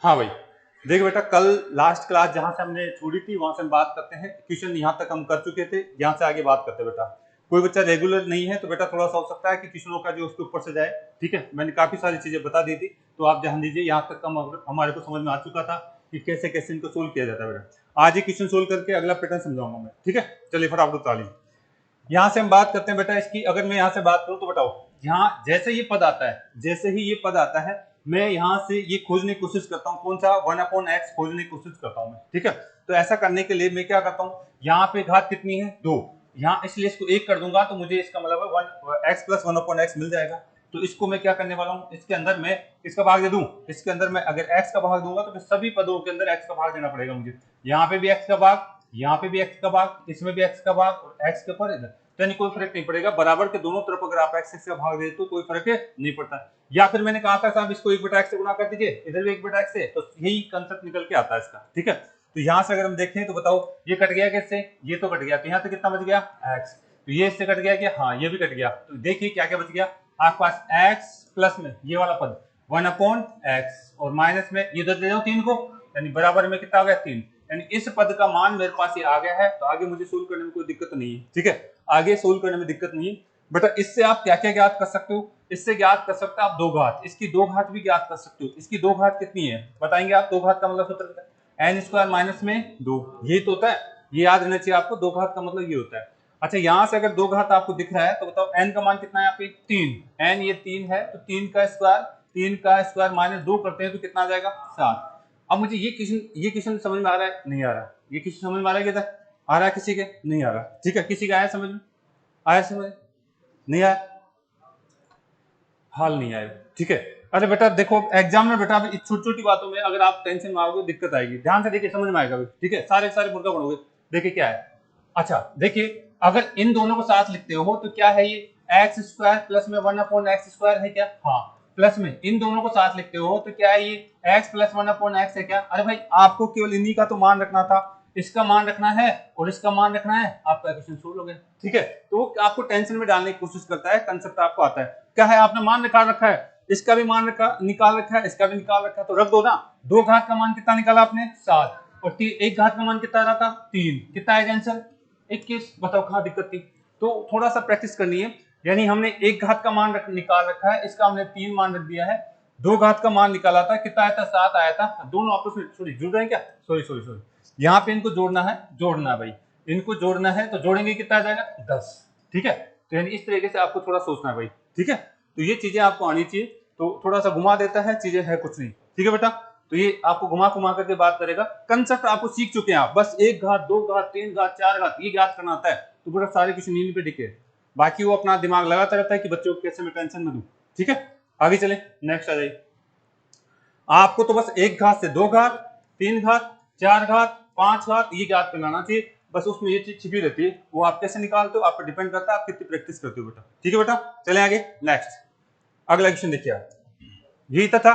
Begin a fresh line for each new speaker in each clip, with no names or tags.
हाँ भाई, देख बेटा, कल लास्ट क्लास जहां से हमने छोड़ी थी वहां से हम बात करते हैं। क्वेश्चन यहाँ तक हम कर चुके थे, यहाँ से आगे बात करते हैं बेटा। कोई बच्चा रेगुलर नहीं है तो बेटा थोड़ा सा हो सकता है कि क्वेश्चनों का जो उसके ऊपर से जाए। ठीक है, मैंने काफी सारी चीजें बता दी थी, तो आप ध्यान दीजिए। यहाँ तक हमारे को समझ में आ चुका था कि कैसे कैसे इनको सोल्व किया जाता है बेटा। आज ये क्वेश्चन सोल्व करके अगला पैटर्न समझाऊंगा मैं। ठीक है, चलिए फटाफट उठा लीजिए। यहाँ से हम बात करते हैं बेटा इसकी। अगर मैं यहाँ से बात करूं तो बताओ, यहाँ जैसे ये पद आता है, जैसे ही ये पद आता है, मैं यहाँ से ये खोजने की कोशिश करता हूँ। कौन सा? 1/x खोजने की कोशिश करता हूँ मैं। ठीक है, तो ऐसा करने के लिए मैं क्या करता हूँ, यहाँ पे घात कितनी है? 2। यहाँ इसलिए इसको 1 कर दूंगा तो मुझे इसका मतलब है 1x + 1/x मिल जाएगा। तो इसको मैं क्या करने वाला हूँ, इसके अंदर मैं इसका भाग दे दूं। इसके अंदर मैं अगर x का भाग दूंगा तो फिर सभी पदों के अंदर x का भाग देना पड़ेगा मुझे। यहाँ पे भी x का भाग, यहाँ पे भी x का भाग, इसमें भी x का भाग और x के ऊपर इधर, यानी कोई फर्क नहीं पड़ेगा। बराबर के दोनों तरफ अगर आप x का भाग दे तो कोई फर्क नहीं पड़ता। या फिर मैंने कहा था साहब इसको 1/x से गुणा कर दीजिए, इधर भी 1/x से, तो यही कंसेप्ट निकल के आता है इसका। ठीक है, तो यहाँ से अगर हम देखें तो बताओ ये कट गया कैसे? ये तो कट गया, तो यहाँ से कितना बच गया? x। तो ये इससे कट गया क्या? हाँ, ये भी कट गया। तो देखिए क्या क्या बच गया आपके पास। x प्लस में ये वाला पद 1/x और माइनस में ये दे दो 3 को, यानी बराबर में कितना आ गया? 3। यानी इस पद का मान मेरे पास ये आ गया है। तो आगे मुझे सोल्व करने में कोई दिक्कत नहीं है। ठीक है, आगे सोल्व करने में दिक्कत नहीं है बेटा। इससे आप क्या क्या ज्ञात कर सकते हो? इससे ज्ञात कर सकते हो आप 2 घात, इसकी 2 घात भी ज्ञात कर सकते हो। इसकी 2 घात कितनी है बताएंगे आप? 2 घात का मतलब सूत्र n² माइनस में 2, यही तो होता है। ये याद रहना चाहिए आपको, 2 घात का मतलब ये होता है। अच्छा, यहां से अगर 2 घात आपको दिख रहा है तो बताओ n का मान कितना है यहाँ पे? 3। n ये 3 है, तो 3 का स्क्वायर माइनस 2 करते हैं तो कितना आ जाएगा? 7। अब मुझे ये क्वेश्चन समझ में आ रहा है? नहीं आ रहा। ये क्वेश्चन समझ में आ रहा है? किधर आ रहा है? किसी के नहीं आ रहा। ठीक है, किसी का आया समझ में? आया समझ? नहीं आया, हाल नहीं आया। ठीक है, अरे बेटा देखो एग्जाम में बेटा छोटी छोटी बातों में अगर आप टेंशन में आओगे दिक्कत आएगी। ध्यान से देखिए, समझ में आएगा। ठीक है, सारे सारे मुर्गा बनोगे। देखिए क्या है। अच्छा देखिए, अगर इन दोनों को साथ लिखते हो तो क्या है? ये x² प्लस में 1/x² है क्या? हाँ। प्लस में इन दोनों को साथ लिखते हो तो क्या है? ये x + 1/x है क्या? अरे भाई आपको केवल इन्हीं का तो मान रखना था, इसका मान रखना है और इसका मान रखना है, आपका क्वेश्चन सोल्व हो गया। ठीक है, तो आपको टेंशन में डालने की कोशिश करता है, कंसेप्ट आपको आता है। क्या है? आपने मान निकाल रखा है, इसका भी मान निकाल रखा है, इसका भी निकाल रखा है, तो रख दो ना। 2 घात का मान कितना निकाला आपने? 7। और 1 घात का मान कितना आ रहा था? 3। कितना आएगा आंसर? 21। बताओ कहाँ दिक्कत थी? तो थोड़ा सा प्रैक्टिस करनी है। यानी हमने 1 घात का मान निकाल रखा है, इसका हमने 3 मान रख दिया है। 2 घात का मान निकाला था, कितना आया था? 7 आया था। दोनों आपस में सॉरी जुड़ रहे हैं क्या? सॉरी यहाँ पे इनको जोड़ना है, भाई इनको जोड़ना है, तो जोड़ेंगे कितना आ जाएगा? 10। ठीक है, तो यानी इस तरीके से आपको थोड़ा सोचना है भाई। ठीक है, तो ये चीजें आपको आनी चाहिए। तो थोड़ा सा घुमा देता है, चीजें है कुछ नहीं। ठीक है बेटा, तो ये आपको घुमा घुमा करके बात करेगा। कंसेप्ट आपको सीख चुके हैं आप, बस 1 घात 2 घात 3 घात 4 घात ये ज्ञात करना आता है, तो पूरा सारे कुछ नींद पे दिखे। बाकी वो अपना दिमाग लगाता रहता है कि बच्चों को कैसे मैं टेंशन में दूं। ठीक है, आगे चले, नेक्स्ट आ जाइए। आपको तो बस 1 घात से 2 घात 3 घात 4 घात 5 घात ये ज्ञात करना चाहिए। बस उसमें ये चीज छिपी रहती है, वो आप कैसे निकालते हो आप पर डिपेंड करता है, आप कितनी प्रैक्टिस करते हो बेटा। ठीक है बेटा, चले आगे नेक्स्ट। अगला क्वेश्चन देखिए आप, यही था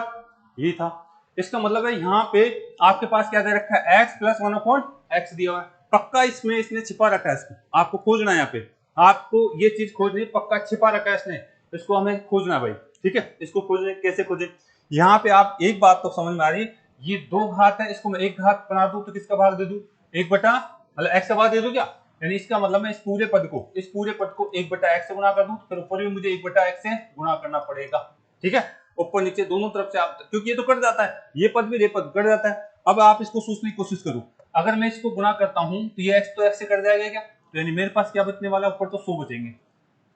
यही था। इसका मतलब है यहाँ पे आपके पास क्या दे रखा है? x + 1/x दिया हुआ है। पक्का इसमें इसने छिपा रखा है, इसको आपको खोजना है। यहाँ पे आपको ये चीज खोजनी, पक्का छिपा रखा है इसने, इसको हमें खोजना है भाई। ठीक है, इसको खोजने कैसे खोजे? यहाँ पे आप एक बात तो समझ में आ रही है, ये 2 घात है, इसको मैं 1 घात बना दूं तो किसका भाग दे दूं? 1 बटा मतलब x का भाग दे दूं क्या? यानी इसका मतलब मैं इस पूरे पद को 1/x से गुणा कर दूं, तो फिर ऊपर भी मुझे 1/x से गुणा करना पड़ेगा। ठीक है, ऊपर नीचे दोनों तरफ से आप, क्योंकि ये तो कट जाता है, ये पद भी ये पद कट जाता है। अब आप इसको सोचने की कोशिश करो, अगर मैं इसको गुणा करता हूं तो ये x तो x से कट जाएगा क्या? तो यानी मेरे पास क्या बचने वाला है? ऊपर तो 100 बचेंगे,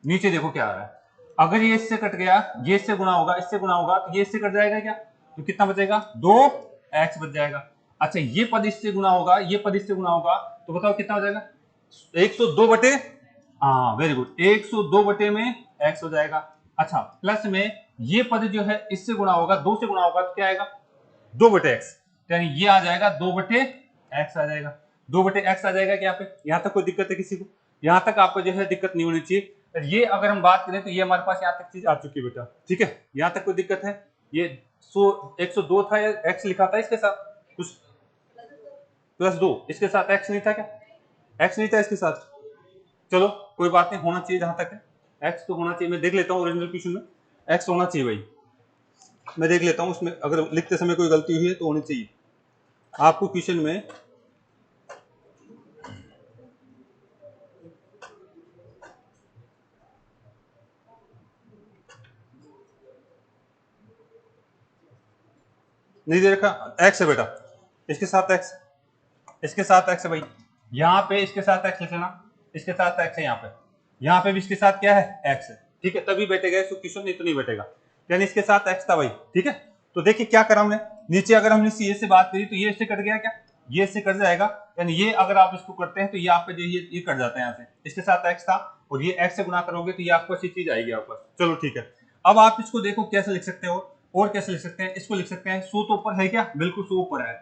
नीचे देखो क्या आ रहा है। अगर ये इससे कट गया, ये इससे गुणा होगा, इससे गुणा होगा, तो ये इससे कट जाएगा क्या? तो कितना बचेगा? 2x बच जाएगा। अच्छा, ये पद इससे गुणा होगा, ये पद इससे गुणा होगा, तो बताओ कितना हो जाएगा? 102 बटे, हाँ वेरी गुड, 102 बटे में x हो जाएगा। अच्छा, प्लस में ये पद जो है इससे गुणा होगा, 2 से गुणा होगा, तो क्या आएगा? 2/x, यानी ये आ जाएगा 2/x आ जाएगा। 2/x आ जाएगा क्या? यहाँ पे यहाँ तक कोई दिक्कत है किसी को? यहाँ तक आपको जो है दिक्कत नहीं होनी चाहिए। ये अगर हम बात करें तो ये हमारे पास यहाँ तक चीज आ चुकी है बेटा। ठीक है, यहाँ तक कोई दिक्कत है? ये 102 था या x लिखा था इसके साथ कुछ? +2 इसके साथ x नहीं था क्या? x नहीं था इसके साथ? चलो कोई बात नहीं, होना चाहिए जहां तक है। x तो होना चाहिए, मैं देख लेता हूँ ओरिजिनल क्वेश्चन में x होना चाहिए भाई। मैं देख लेता हूँ उसमें अगर लिखते समय कोई गलती हुई है तो होनी चाहिए। आपको क्वेश्चन में नहीं दे रखा, एक्स है बेटा, इसके साथ एक्स, इसके साथ एक्स है भाई, यहाँ पे इसके साथ एक्स लिख लेना, इसके साथ एक्स है, यहाँ पे भी इसके साथ क्या है, एक्स है, ठीक है, तभी बैठेगा इसको क्वेश्चन, नहीं तो नहीं बैठेगा, यानी इसके साथ एक्स था भाई, ठीक है। तो देखिए क्या करा हमने, नीचे अगर हमने सी से बात करी तो ये इससे कट गया क्या, ये इससे कट जाएगा, यानी ये अगर आप इसको करते हैं तो ये आपका जो ये कट जाता है यहाँ से, इसके साथ एक्स था और ये एक्स से गुना करोगे तो ये आपको ऐसी चीज आएगी आपको। चलो ठीक है, अब आप इसको देखो कैसे लिख सकते हो, और कैसे लिख सकते हैं, इसको लिख सकते हैं 100 तो ऊपर है क्या, बिल्कुल 100 ऊपर है,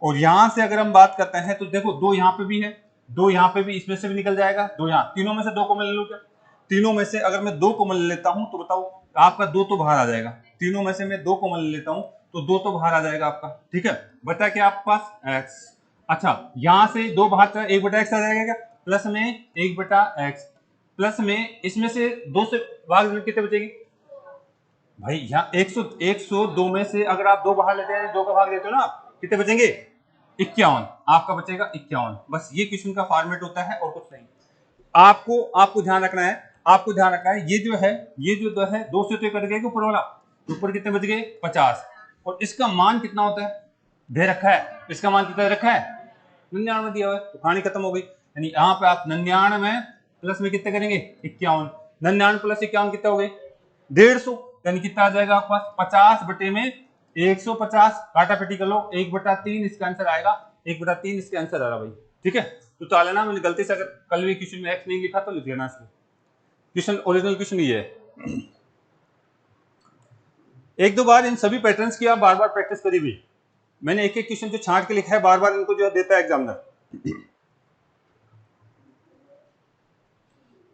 और यहां से अगर हम बात करते हैं तो देखो 2 यहाँ पे भी है, 2 यहाँ पे भी, इसमें से भी निकल जाएगा 2 यहाँ, तीनों में से 2 कॉमन ले लो क्या, तीनों में से अगर मैं 2 कॉमन ले लेता हूं तो बताओ आपका 2 तो बाहर आ जाएगा, तीनों में से मैं 2 कॉमन ले लेता हूं तो 2 तो बाहर आ जाएगा आपका, ठीक है, बचा क्या आपके पास x। अच्छा यहां से 2 बाहर चला, 1 बटा x आ जाएगा क्या, प्लस में 1 बटा x, प्लस में इसमें से 2 से भाग में कितने बचेगी भाई, यहाँ 102 में से अगर आप 2 बाहर लेते हैं, 2 का भाग देते हो ना, कितने बचेंगे 51, आपका बचेगा 51, बस ये क्वेश्चन का फॉर्मेट होता है और कुछ नहीं। आपको ध्यान रखना है, आपको ध्यान रखना है, ये जो है 2 से तो कट गया ऊपर वाला, ऊपर कितने बच गए 50, और इसका मान कितना होता है दे रखा है, इसका मान कितना दे रखा है 99 दिया हुआ है, तो कहानी खत्म हो गई, यानी यहाँ पे आप 99 प्लस में कितने करेंगे 51, 99 प्लस 51 कितना हो गए 150, यानी कितना आ जाएगा आपके पास 50 बटे में 150, काटा पेटी कर लो 1/3 इसका आंसर आएगा, 1/3 इसका आंसर आ रहा भाई, ठीक है। तो चाल लेना, मैंने गलती से अगर कल भी क्वेश्चन में एक्स नहीं लिखा तो लिख लेना इसको, क्वेश्चन ओरिजिनल क्वेश्चन ये है। एक दो बार इन सभी पैटर्न्स की आप बार बार प्रैक्टिस करी भी, मैंने एक एक क्वेश्चन जो छांट के लिखा है बार बार इनको जो देता है एग्जामिनर,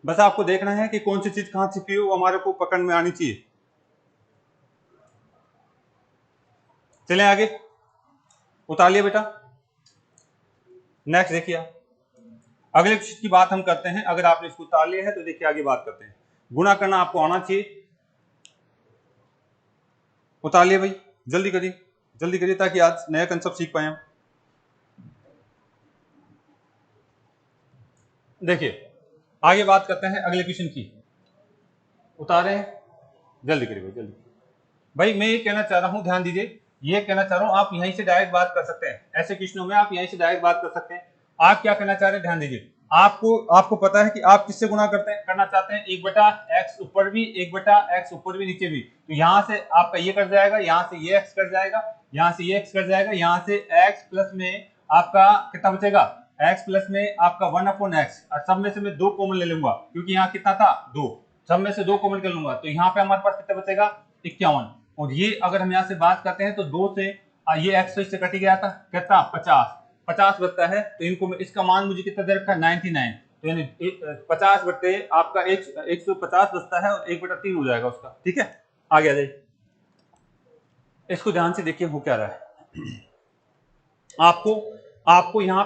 बस आपको देखना है कि कौन सी चीज कहां छिपी हो, हमारे को पकड़ में आनी चाहिए। चलें आगे, उतार लिया बेटा, नेक्स्ट देखिए आप, अगले क्वेश्चन की बात हम करते हैं, अगर आपने इसको उतार लिया है तो देखिए आगे बात करते हैं, गुणा करना आपको आना चाहिए, उतार लिया भाई, जल्दी करिए ताकि आज नया कंसेप्ट सीख पाए हम। देखिए आगे बात करते हैं अगले क्वेश्चन की, उतारे जल्दी करिए भाई जल्दी। भाई मैं ये कहना चाह रहा हूं, ध्यान दीजिए, ये कहना चाह रहा हूं आप यहीं से डायरेक्ट बात कर सकते हैं, ऐसे क्वेश्चनों में आप यहीं से डायरेक्ट बात कर सकते हैं। आप क्या कहना चाह रहे हैं ध्यान दीजिए, आपको पता है कि आप किससे गुणा करना चाहते हैं, 1/x ऊपर भी 1/x ऊपर भी नीचे भी, तो यहां से आपका ये कट जाएगा, यहां से ये x कट जाएगा, यहां से ये x कट जाएगा, यहां से x प्लस में आपका कितना बचेगा, x प्लस में आपका 1/x, और सब में से मैं 2 कॉमन ले लूंगा क्योंकि यहाँ कितना था 2, सब में से 2 कॉमन कर लूंगा, तो यहाँ पे हमारे पास कितना बचेगा 51, और ये अगर हम यहाँ से बात करते हैं तो 2 से ये x तो इससे कट गया था, कितना 50 बचता है, तो इनको इसका मान मुझे कितना दे रखा है 99, तो यानी 50 बटे आपका 150 बचता है और 1/3 हो जाएगा उसका, ठीक है। आगे आ जाइए, इसको ध्यान से देखिए हो क्या रहा है, आपको यहाँ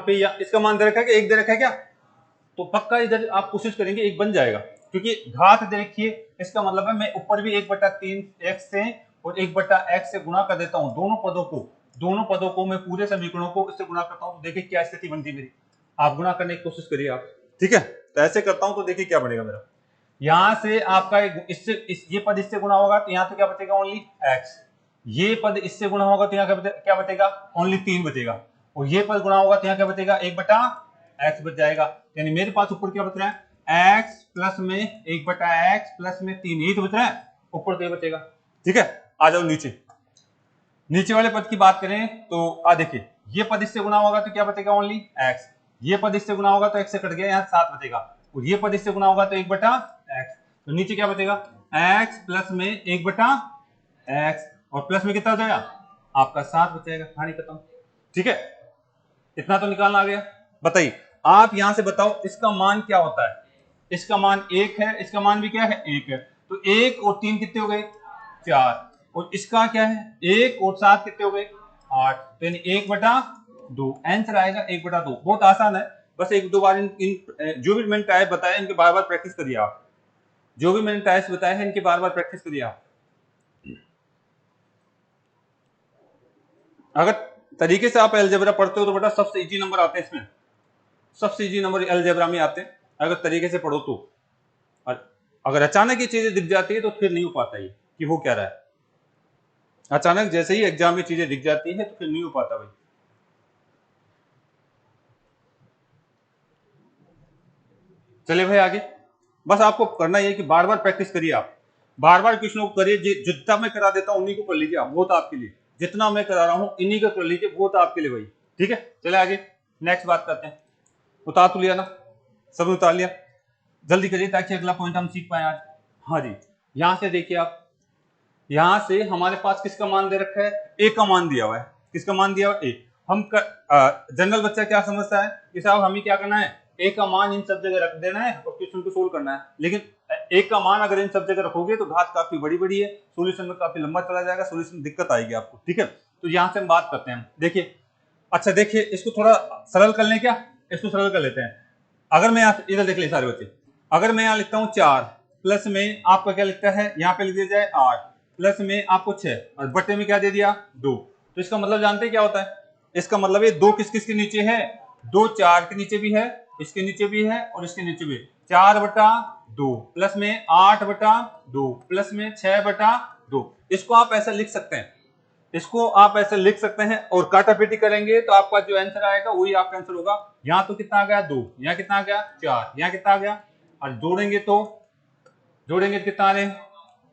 पे या इसका मान दे रखा है कि 1 दे रखा है क्या, तो पक्का इधर आप कोशिश करेंगे 1 बन जाएगा, क्योंकि घात देखिए, इसका मतलब है मैं ऊपर भी 1/3 x से और 1/x से गुणा कर देता हूं, दोनों पदों को मैं पूरे समीकरणों को इससे गुणा करता हूं, तो देखिए क्या स्थिति बनती मेरी, आप गुणा करने की कोशिश करिए आप, ठीक है, तो ऐसे करता हूं तो देखिए क्या बनेगा मेरा, यहां से आपका ये पद इससे गुणा होगा तो यहां तो क्या बचेगा ओनली x, ये पद इससे गुणा होगा तो यहाँ क्या बचेगा ओनली 3 बचेगा, और ये पद गुणा होगा तो यहाँ क्या बचेगा 1/x बच जाएगा, यानी मेरे पास ऊपर क्या बच रहा है x प्लस में 1/x प्लस में 3, यही तो बच रहा है, ऊपर तो ये बचेगा, ठीक है। आ जाओ नीचे वाले पद की बात करें तो देखिए ये पद इससे गुणा होगा तो क्या बचेगा ओनली x, ये पद इससे गुणा होगा तो x से कट गया, यहाँ 7 बचेगा, और ये पद इससे गुणा होगा तो 1/x, तो नीचे क्या बचेगा x प्लस में 1/x, और प्लस में कितना हो जाएगा आपका 7 बचेगा, कहानी खत्म, ठीक है। इतना तो निकालना आ गया, बताइए आप यहां से बताओ इसका मान क्या होता है, इसका मान 1 है, इसका मान भी क्या है 1 है, तो 1 और 3 कितने हो गए 4, और इसका क्या है 1 और 7 कितने हो गए 8, तो यानी 1/2 आंसर आएगा 1/2, बहुत आसान है, बस एक दो बार इन जो भी मैंने टाइप बताया इनके बार बार प्रैक्टिस करिए आप, जो भी मैंने टाइप्स बताए हैं इनके बार बार प्रैक्टिस करिए आप। अगर तरीके से आप अलजेब्रा पढ़ते हो तो बेटा सबसे इजी नंबर आते हैं इसमें, सबसे इजी नंबर अलजेब्रा में आते हैं अगर तरीके से पढ़ो तो। और अगर अचानक ये चीजें दिख जाती है तो फिर नहीं हो पाता ये कि हो क्या रहा है। अचानक जैसे ही एग्जाम में चीजें दिख जाती है तो फिर नहीं हो पाता भाई। चलिए भाई आगे, बस आपको करना ये कि बार बार प्रैक्टिस करिए, आप बार बार क्वेश्चनों को करिए, जितना मैं करा देता हूं उन्हीं को कर लीजिए आप, वो तो आपके लिए, जितना मैं करा रहा हूं इन्हीं का कर लीजिए, वो तो आपके लिए भाई। ठीक है, चले आगे नेक्स्ट बात करते हैं। उतार तो लिया ना, सब उतार लिया, जल्दी करिए ताकि अगला पॉइंट हम सीख पाए आज। हाँ जी, यहां से देखिए आप, यहां से हमारे पास किसका मान दे रखा है, ए का मान दिया हुआ है। किसका मान दिया हुआ है, ए। हम जनरल बच्चा क्या समझता है कि साहब हमें क्या करना है, ए का मान इन सब जगह रख देना है और क्वेश्चन को सोल्व करना है। लेकिन ए का मान अगर इन सब जगह रखोगे तो घात काफी बड़ी बड़ी है, सोल्यूशन में काफी लंबा चला जाएगा, सोल्यूशन में दिक्कत आएगी आपको। ठीक है, तो यहां से हम बात करते हैं। देखिए, अच्छा देखिए, इसको थोड़ा सरल कर लें क्या, इसको सरल कर लेते हैं। अगर मैं इधर देख ले सारे बच्चे, अगर मैं यहाँ लिखता हूँ 4 प्लस में आपका क्या लिखता है, यहाँ पे लिख दिया जाए 8 प्लस में आपको 6 और बटे में क्या दे दिया 2, तो इसका मतलब जानते हैं क्या होता है, इसका मतलब ये 2 किस किस के नीचे है, 2 4 के नीचे भी है, इसके नीचे भी है और इसके नीचे भी। 4/2 प्लस में 8/2 प्लस में 6/2, इसको आप ऐसा लिख सकते हैं, इसको आप ऐसे लिख सकते हैं और काटापीटी करेंगे तो आपका जो आंसर आएगा वही आपका आंसर होगा। यहाँ तो कितना आ गया 2, यहाँ कितना आ गया 4, यहाँ कितना आ गया, और जोड़ेंगे तो कितना आ रहे हैं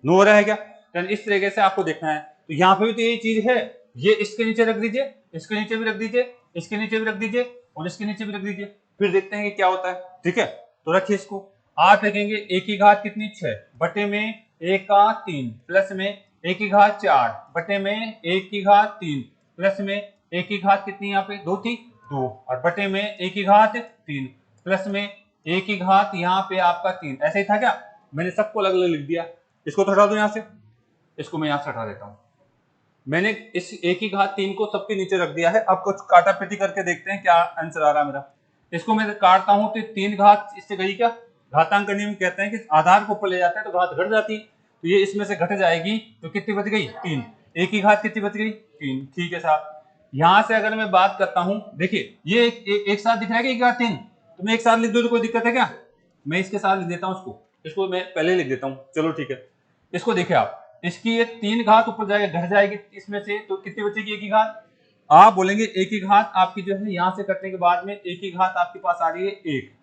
9 रहेगा। इस तरीके से आपको देखना है। तो यहाँ पे भी तो यही चीज है, ये इसके नीचे रख दीजिए, इसके नीचे भी रख दीजिए, इसके नीचे भी रख दीजिए और इसके नीचे भी रख दीजिए, फिर देखते हैं कि क्या होता है। ठीक है, तो रखिए इसको, आप लिखेंगे एक की घात कितनी 6 बटे में 1 का 3 प्लस में 1 की घात 4 बटे में 1 की घात 3 प्लस में 1 की घात कितनी, यहाँ पे 2 थी 2 और बटे में 1 की घात 3 प्लस में 1 की घात यहाँ पे आपका 3। ऐसे ही था क्या, मैंने सबको अलग अलग लिख दिया। इसको तो हटा दो यहाँ से, इसको मैं यहाँ से हटा देता हूँ। मैंने इस 1 की घात 3 को सबके नीचे रख दिया है। अब कुछ काटापीटी करके देखते हैं क्या आंसर आ रहा है मेरा। इसको मैं काटता हूं तो 3 घात इससे गई क्या, घातांक नियम कहते हैं कि आधार को ऊपर ले जाते हैं तो घात घट जाती है, तो ये इसमें से घट जाएगी तो कितनी बच गई 3। 1 की घात कितनी बच गई 3। ठीक है साहब, यहां से अगर मैं बात करता हूं, देखिए ये एक साथ दिख रहा है कि 1 घात 3, तो मैं एक साथ लिख दूं तो कोई दिक्कत है क्या, मैं इसके साथ लिख देता हूं, इसको मैं पहले लिख देता हूं। चलो ठीक है, इसको देखिए आप, इसकी ये 3 घात ऊपर जाएगा, घट जाएगी इसमें से, तो कितनी बचेगी 1 की घात, आप बोलेंगे 1 की घात आपकी जो है यहां से कटने के बाद में 1 की घात आपके पास आ रही है 1।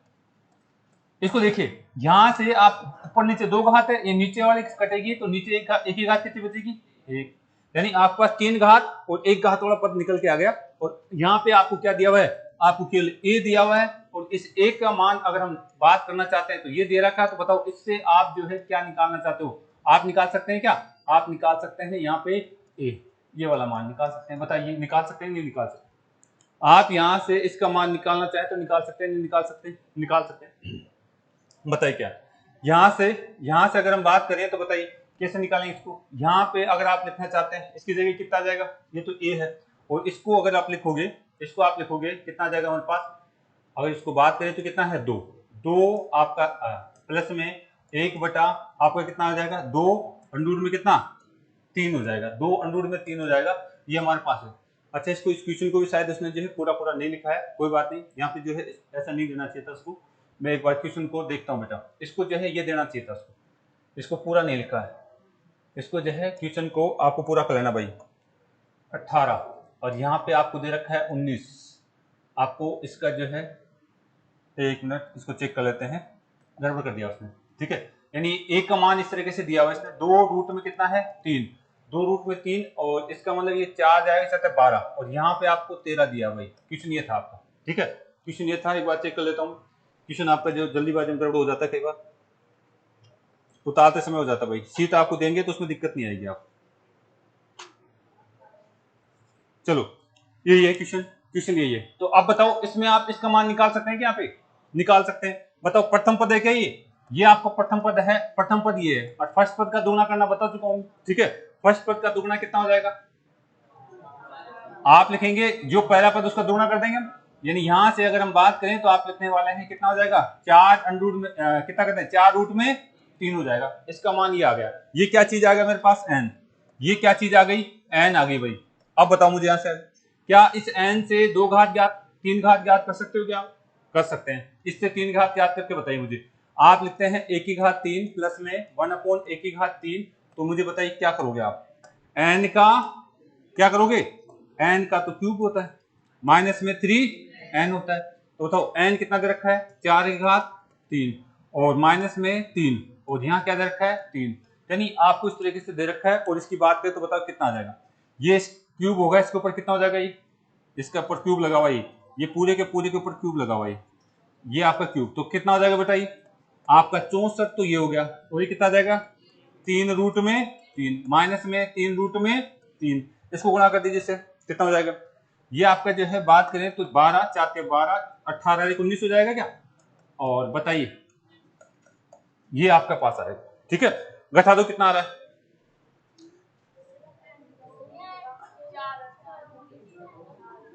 इसको देखिए, यहां से आप ऊपर नीचे 2 घात है, ये नीचे वाली कटेगी तो नीचे 1 की घात कितनी बचेगी 1, यानी आपके पास 3 घात और 1 घात वाला पद निकल के आ गया। और यहाँ पे आपको क्या दिया हुआ है, आपको केवल a दिया हुआ है और इस a का मान अगर हम बात करना चाहते हैं तो ये दे रखा है, तो बताओ इससे आप जो है क्या निकालना चाहते हो, आप निकाल सकते हैं क्या, आप निकाल सकते हैं यहाँ पे a, ये वाला मान निकाल सकते हैं, बताइए निकाल सकते हैं नहीं निकाल सकते, आप यहां से इसका मान निकालना चाहे तो निकाल सकते हैं नहीं निकाल सकते, निकाल सकते हैं, बताइए क्या। यहां से अगर हम बात करें तो बताइए कैसे निकालें इसको। यहाँ पे अगर आप लिखना चाहते हैं इसकी जगह कितना आ जाएगा, ये तो a है और इसको अगर आप लिखोगे, इसको आप लिखोगे कितना आ जाएगा हमारे पास, अगर इसको बात करें तो कितना है 2 आपका प्लस में 1 बटा आपका कितना आ जाएगा 2 अंडूर में कितना 3 हो जाएगा, 2 अंडूर में 3 हो जाएगा, ये हमारे पास है। अच्छा, इसको इस क्वेश्चन को भी शायद उसने जो है पूरा नहीं लिखा है, कोई बात नहीं, यहाँ पे जो है ऐसा नहीं देना चाहिए था उसको, मैं एक बार क्वेश्चन को देखता हूँ बेटा, इसको जो है ये देना चाहिए था इसको पूरा नहीं लिखा है, इसको जो है क्वेश्चन को आपको पूरा कर लेना भाई। 18 और यहाँ पे आपको दे रखा है 19, आपको इसका जो है, एक मिनट इसको चेक कर लेते हैं, गड़बड़ कर दिया उसने। ठीक है, यानी एक का मान इस तरीके से दिया हुआ है इसने, 2 रूट में कितना है 3, 2 रूट में 3 और इसका मतलब ये 4 जाएगा 7 12 और यहाँ पे आपको 13 दिया भाई, क्वेश्चन ये था आपका। ठीक है, क्वेश्चन ये था, एक बार चेक कर लेता हूँ, क्वेश्चन आपका जो जल्दीबाजी में गड़बड़ हो जाता है कई बार, उतारते समय हो जाता है भाई, सीट आपको देंगे तो उसमें दिक्कत नहीं आएगी आप। चलो यही है क्वेश्चन यही है, तो अब बताओ इसमें आप इसका मान निकाल सकते हैं क्या, यहाँ पे निकाल सकते हैं, बताओ प्रथम पद है क्या ये आपका प्रथम पद है, प्रथम पद ये है और फर्स्ट पद का दुगना करना बता चुका हूं। ठीक है, फर्स्ट पद का दुगना कितना हो जाएगा, आप लिखेंगे जो पहला पद उसका दुगना कर देंगे, यानी यहां से अगर हम बात करें तो आप लिखने वाले हैं कितना हो जाएगा 4 अंडर में कितना करते हैं 4 रूट में 3 हो जाएगा, इसका मान ये आ गया, ये क्या चीज आ गया मेरे पास n, ये क्या चीज आ गई n आ गई भाई, अब बताओ मुझे यहाँ से क्या इस n से 2 घात ज्ञात 3 घात ज्ञात कर सकते हो क्या? कर सकते हैं। इससे 3 घात ज्ञात करके बताइए मुझे। आप लिखते हैं 1 की घात 3 प्लस में 1/1 की घात 3। तो मुझे बताइए क्या करोगे आप? n का क्या करोगे? n का तो क्यूब होता है, माइनस में 3n होता है। तो बताओ n कितना दे रखा है? 4 की घात 3 और माइनस में 3 और यहाँ क्या दे रखा है? 3। यानी आपको इस तरीके से दे रखा है और इसकी बात करें तो बताओ कितना आ जाएगा? ये क्यूब होगा, इसके ऊपर कितना हो जाएगा? ये इसके ऊपर क्यूब लगा हुआ, ये पूरे के ऊपर क्यूब लगा हुआ, ये आपका क्यूब। तो कितना हो जाएगा बेटा? ये आपका 64। तो ये हो गया और ये कितना आ जाएगा? 3 रूट में 3 माइनस में 3 रूट में 3। इसको गुणा कर दीजिए, इससे कितना हो जाएगा? ये आपका जो है बात करें तो 12 4 के 12 18 19 हो जाएगा क्या? और बताइए ये आपका पास आएगा। ठीक है, घटा दो कितना आ रहा है?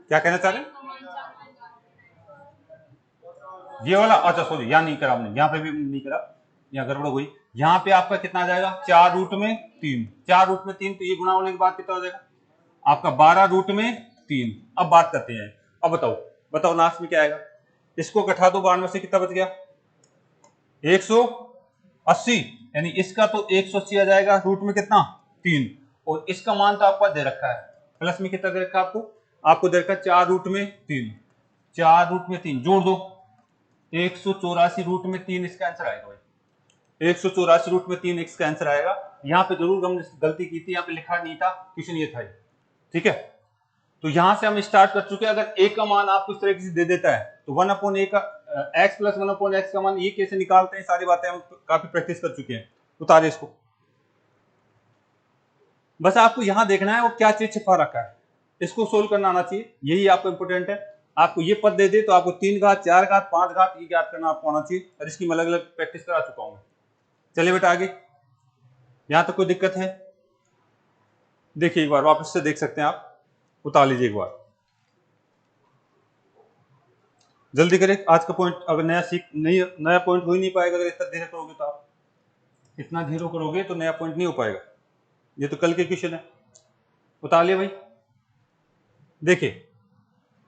क्या कहना चाह रहे हैं? ये वाला? अच्छा सॉरी, यहाँ नहीं करा हमने, यहाँ पे भी नहीं करा, यहाँ गड़बड़ हुई। यहाँ पे आपका कितना आ जाएगा? 4 रूट में 3 4 रूट में 3। तो ये गुणा होने के बाद कितना हो जाएगा आपका? 12 रूट में 3। अब बात करते हैं, अब बताओ बताओ लास्ट में क्या आएगा? इसको घटा दो, 92 से कितना बच गया? 180। यानी इसका तो 180 आ जाएगा, रूट में कितना? 3। और इसका मान तो आपको दे रखा है, प्लस में कितना दे रखा है आपको? आपको दे रखा है 4 रूट में 3। 4 रूट में 3 जोड़ दो, 184 रूट में 3 इसका आंसर आएगा भाई। 184 रूट में 3 इसका आंसर आएगा। यहाँ पे जरूर हमने गलती की थी, यहाँ पे लिखा नहीं था, क्वेश्चन ये था। ठीक है, तो यहां से हम स्टार्ट कर चुके हैं। अगर a का मान आपको इस तरीके से दे देता है तो 1/a का x प्लस 1/x का मान ये कैसे निकालते हैं, सारी बातें हम काफी प्रैक्टिस कर चुके हैं। उतारे इसको, बस आपको यहां देखना है वो क्या चीज छिपा रखा है, इसको सोल्व करना आना चाहिए, यही आपको इंपोर्टेंट है। आपको ये पद दे दे तो आपको 3 घात 4 घात 5 घात ये ज्ञात करना आपको आना चाहिए, और इसकी मैं अलग अलग प्रैक्टिस करा चुका हूं। चलिए बेटा आगे, यहां तक कोई दिक्कत है? देखिए एक बार वापस से देख सकते हैं आप, उतार लीजिए एक बार, जल्दी करें। आज का पॉइंट अगर नया पॉइंट हो ही नहीं पाएगा अगर इतना धीरे करोगे तो, आप इतना धीरे करोगे तो नया पॉइंट नहीं हो पाएगा। ये तो कल के क्वेश्चन है, उतार लिया भाई। देखिए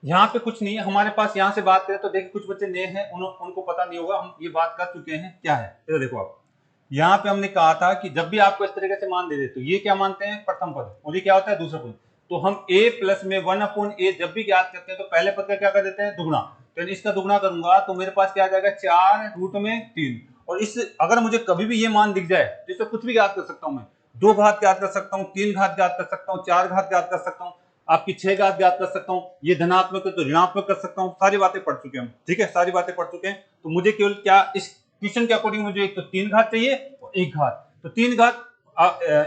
यहाँ पे कुछ नहीं है हमारे पास, यहाँ से बात करें तो देखिए कुछ बच्चे नए हैं, उनको पता नहीं होगा, हम ये बात कर चुके हैं क्या है। इधर देखो आप, यहाँ पे हमने कहा था कि जब भी आपको इस तरीके से मान दे दे तो ये क्या मानते हैं? प्रथम पद, और ये क्या होता है? दूसरा पद। तो हम a प्लस में 1/a जब भी ज्ञात करते हैं तो पहले पद का क्या कर देते हैं? दुगुना। तो इसका दुगुना करूंगा तो मेरे पास क्या आ जाएगा? 4 रूट में 3। और इस अगर मुझे कभी भी ये मान दिख जाए तो इससे कुछ भी ज्ञात कर सकता हूँ मैं, 2 घात ज्ञात कर सकता हूँ, 3 घात ज्ञात कर सकता हूँ, 4 घात ज्ञात कर सकता हूँ, आपकी 6 घात ज्ञात कर सकता हूँ, ये धनात्मक है तो ऋणात्मक कर सकता हूँ। सारी बातें पढ़ चुके हैं हम, ठीक है, सारी बातें पढ़ चुके हैं। तो मुझे केवल क्या इस क्वेश्चन के अकॉर्डिंग मुझे एक तो 3 घात चाहिए और 1 घात। तो 3 घात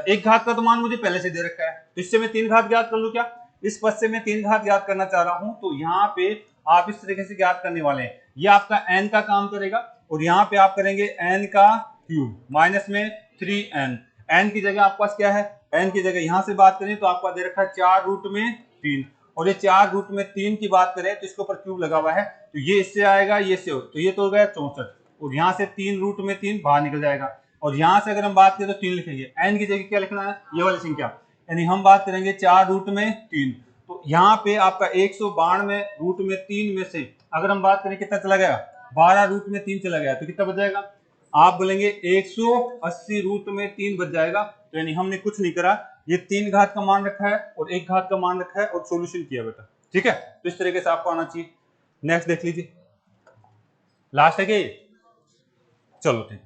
1 घात का तो मान मुझे पहले से दे रखा है, तो इससे मैं 3 घात ज्ञात कर लूं क्या? इस पद से मैं 3 घात ज्ञात करना चाह रहा हूं, तो यहाँ पे आप इस तरीके से ज्ञात करने वाले हैं। ये आपका n का काम करेगा और यहाँ पे आप करेंगे n का क्यूब माइनस में 3n। n की जगह आपके पास क्या है? n की जगह यहाँ से बात करें तो आपका दे रखा है 4 रूट में 3, और ये 4 रूट में 3 की बात करें तो इसके ऊपर क्यूब लगा हुआ है, तो ये इससे आएगा, ये से हो, तो ये तो हो गया 64, और यहाँ से 3 रूट में 3 बाहर निकल जाएगा। और यहाँ से अगर हम बात करें तो 3 लिखेंगे, n की जगह क्या लिखना है? ये वाली संख्या, यानी हम बात करेंगे 4 रूट में 3। तो यहाँ पे आपका 192 रूट में 3 में से अगर हम बात करें कितना चला गया? 12 रूट में 3 चला गया, तो कितना बच जाएगा? आप बोलेंगे 180 रूट में 3 बच जाएगा। तो यानी हमने कुछ नहीं करा, ये 3 घात का मान रखा है और 1 घात का मान रखा है और सॉल्यूशन किया बेटा, ठीक है। तो इस तरीके से आपको आना चाहिए। नेक्स्ट देख लीजिए, लास्ट है क्या ये? चलो ठीक,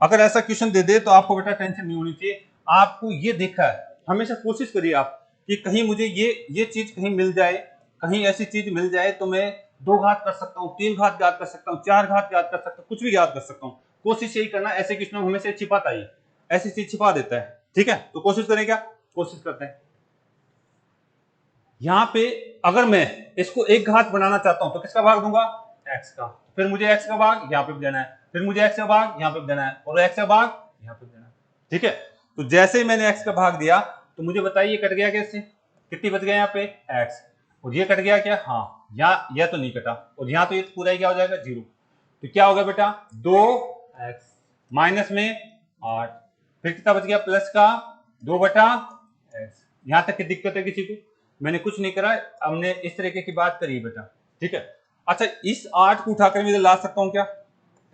अगर ऐसा क्वेश्चन दे दे तो आपको बेटा टेंशन नहीं होनी चाहिए। आपको ये देखा है, हमेशा कोशिश करिए आप कि कहीं मुझे ये चीज कहीं मिल जाए, कहीं ऐसी चीज मिल जाए तो मैं 2 घात कर सकता हूँ, 3 घात ज्ञात कर सकता हूँ, 4 घात ज्ञात कर सकता हूँ, कुछ भी ज्ञात कर सकता हूँ। कोशिश यही करना, ऐसे क्वेश्चन हमेशा छिपाता ही, ऐसी चीज छिपा देता है, ठीक है। तो कोशिश करें, क्या कोशिश करते हैं। यहाँ पे अगर मैं इसको 1 घात बनाना चाहता हूं तो किसका भाग दूंगा? x का। फिर मुझे x का भाग यहाँ पे भी देना है, फिर मुझे x का भाग यहाँ पे भी देना है, और x का भाग यहाँ पे देना है, ठीक है। तो जैसे ही मैंने x का भाग दिया तो मुझे बताइए कट गया कैसे? कितनी बच गया यहाँ पे? x, और ये कट गया क्या? हाँ, यह तो नहीं कटा, और यहाँ तो ये पूरा ही क्या हो जाएगा? 0। तो क्या होगा बेटा? 2x माइनस में 8, फिर कितना बच गया? प्लस का 2/x। यहाँ तक की दिक्कत है किसी को? मैंने कुछ नहीं करा, हमने इस तरीके की बात करी बेटा, ठीक है। अच्छा, इस 8 को उठाकर मैं इधर ला सकता हूँ क्या?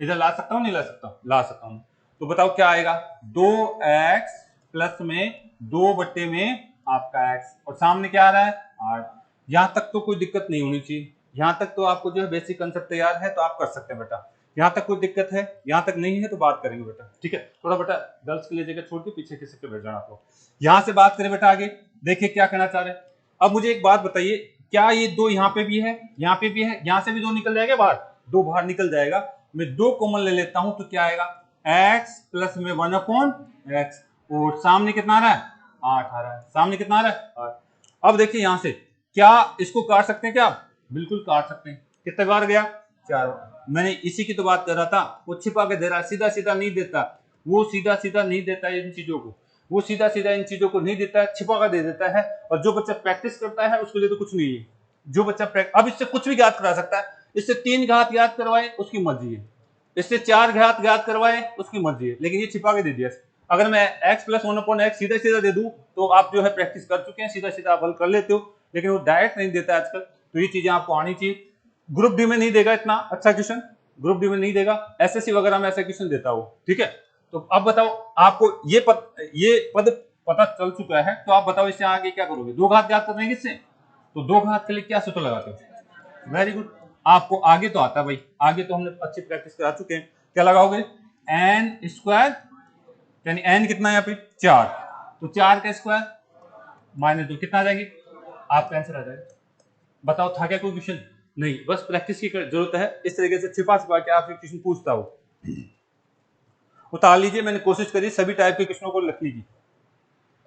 इधर ला सकता हूँ, नहीं ला सकता? ला सकता हूँ। तो बताओ क्या आएगा? 2x प्लस में 2 बट्टे में आपका x, और सामने क्या आ रहा है? 8। यहां तक तो कोई दिक्कत नहीं होनी चाहिए, यहां तक तो आपको जो है बेसिक कंसेप्ट तैयार है, तो आप कर सकते हैं बेटा। यहां तक कोई दिक्कत है? यहां तक नहीं है तो बात करेंगे बेटा, ठीक है। थोड़ा बेटा गर्ल्स के लिए जगह छोड़ के पीछे किसी के बैठ जाना आपको। यहां से बात करें बेटा आगे, देखिए क्या कहना चाह रहे हैं। अब मुझे एक बात बताइए, क्या ये 2 यहाँ पे भी है, यहाँ पे भी है, यहां से भी 2 निकल जाएगा बाहर, 2 बाहर निकल जाएगा। मैं 2 कॉमन ले लेता हूं तो क्या आएगा? x प्लस में 1/x, और सामने कितना आ रहा है? 8 आ रहा है। सामने कितना आ रहा है? 8। अब देखिए यहां से क्या इसको काट सकते हैं क्या आप? बिल्कुल काट सकते हैं। कितने बार गया? 4 बार। मैंने इसी की तो बात कर रहा था, वो छिपा के दे रहा है, सीधा सीधा नहीं देता, वो सीधा सीधा नहीं देता इन चीजों को, वो सीधा सीधा इन चीजों को नहीं देता है, छिपा कर दे देता है। और जो बच्चा प्रैक्टिस करता है उसके लिए तो कुछ नहीं है। जो बच्चा अब इससे कुछ भी याद करा सकता है, इससे 3 घात याद करवाए उसकी मर्जी है, इससे 4 घात याद करवाए उसकी मर्जी है, लेकिन ये छिपा के दे दिया। अगर मैं x प्लस 1/x सीधा सीधा दे दूं तो आप जो है प्रैक्टिस कर चुके हैं, सीधा सीधा आप हल कर लेते हो, लेकिन वो डायरेक्ट नहीं देता आजकल। तो ये चीजें आपको आनी चाहिए। ग्रुप डी में नहीं देगा इतना अच्छा क्वेश्चन, ग्रुप डी में नहीं देगा, एसएससी वगैरह में ऐसा क्वेश्चन देता हो, ठीक है। तो अब बताओ, आपको ये पद पता चल चुका है, तो आप बताओ इससे आगे क्या करोगे? 2 घात याद करने किससे? तो 2 घात के लिए क्या सूत्र लगाते हो? वेरी गुड, आपको आगे तो आता है भाई, आगे तो हमने अच्छी प्रैक्टिस करा चुके हैं। क्या लगाओगे? एन स्क्वायर, यानी एन कितना है यहाँ पे? 4, तो 4 का स्क्वायर -2 कितना आ जाएगी? आपका आंसर आ जाएगा। बताओ था क्या कोई क्वेश्चन? नहीं, बस प्रैक्टिस की जरूरत है। इस तरीके से छिपा छिपा के आपसे क्वेश्चन पूछता हो, उतार लीजिए। मैंने कोशिश करी सभी टाइप के क्वेश्चनों को लिखने की,